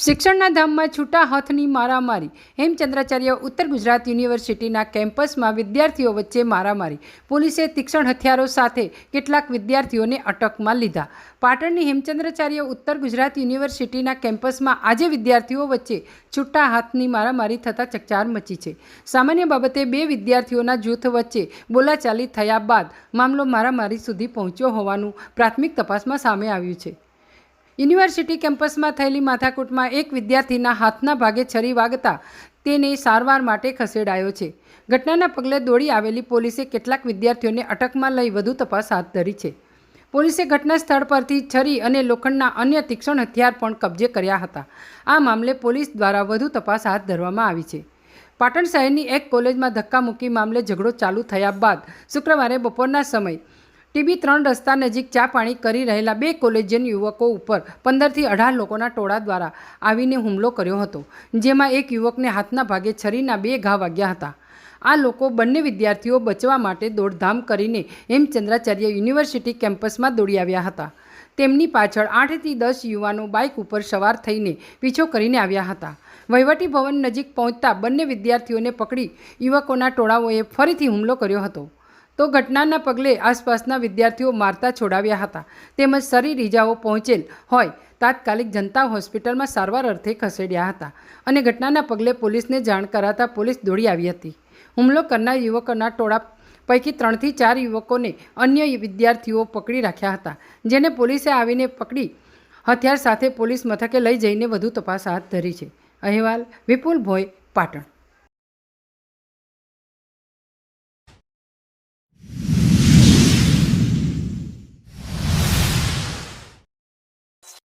શિક્ષણના ધામમાં છૂટા હાથની મારામારી। હેમચંદ્રાચાર્ય ઉત્તર ગુજરાત યુનિવર્સિટીના કેમ્પસમાં વિદ્યાર્થીઓ વચ્ચે મારામારી। પોલીસે તીક્ષ્ણ હથિયારો સાથે કેટલાક વિદ્યાર્થીઓને અટકમાં લીધા। પાટણની હેમચંદ્રાચાર્ય ઉત્તર ગુજરાત યુનિવર્સિટીના કેમ્પસમાં આજે વિદ્યાર્થીઓ વચ્ચે છૂટા હાથની મારામારી થતાં ચકચાર મચી છે। સામાન્ય બાબતે બે વિદ્યાર્થીઓના જૂથ વચ્ચે બોલાચાલી થયા બાદ મામલો મારામારી સુધી પહોંચ્યો હોવાનું પ્રાથમિક તપાસમાં સામે આવ્યું છે। યુનિવર્સિટી કેમ્પસમાં થયેલી માથાકૂટમાં એક વિદ્યાર્થીના હાથના ભાગે છરી વાગતા તેને સારવાર માટે ખસેડાયો છે। ઘટનાના પગલે દોડી આવેલી પોલીસે કેટલાક વિદ્યાર્થીઓને અટકમાં લઈ વધુ તપાસ હાથ ધરી છે। પોલીસે ઘટના સ્થળ પરથી છરી અને લોખંડના અન્ય તીક્ષ્ણ હથિયાર પણ કબજે કર્યા હતા। આ મામલે પોલીસ દ્વારા વધુ તપાસ હાથ ધરવામાં આવી છે। પાટણ શહેરની એક કોલેજમાં ધક્કામુક્કી મામલે ઝઘડો ચાલુ થયા બાદ શુક્રવારે બપોરના સમયે TB3 રસ્તા નજીક ચા પાણી કરી રહેલા બે કોલેજિયન યુવકો ઉપર 15થી 18 લોકોના ટોળા દ્વારા આવીને હુમલો કર્યો હતો, જેમાં એક યુવકને હાથના ભાગે છરીના 2 ઘા વાગ્યા હતા। આ લોકો બંને વિદ્યાર્થીઓ બચવા માટે દોડધામ કરીને હેમચંદ્રાચાર્ય યુનિવર્સિટી કેમ્પસમાં દોડી આવ્યા હતા। તેમની પાછળ 8થી 10 યુવાનો બાઇક ઉપર સવાર થઈને પીછો કરીને આવ્યા હતા। વહીવટી ભવન નજીક પહોંચતા બંને વિદ્યાર્થીઓને પકડી યુવકોના ટોળાઓએ ફરીથી હુમલો કર્યો હતો। તો ઘટનાના પગલે આસપાસના વિદ્યાર્થીઓ મારતા છોડાવ્યા હતા, તેમજ શરીર ઇજાઓ પહોંચેલ હોય તાત્કાલિક જનતા હોસ્પિટલમાં સારવાર અર્થે ખસેડ્યા હતા અને ઘટનાના પગલે પોલીસને જાણ કરાતા પોલીસ દોડી આવી હતી। હુમલો કરનાર યુવકોના ટોળા પૈકી 3થી 4 યુવકોને અન્ય વિદ્યાર્થીઓ પકડી રાખ્યા હતા, જેને પોલીસે આવીને પકડી હથિયાર સાથે પોલીસ મથકે લઈ જઈને વધુ તપાસ હાથ ધરી છે। અહેવાલ વિપુલ ભોઈ, પાટણ।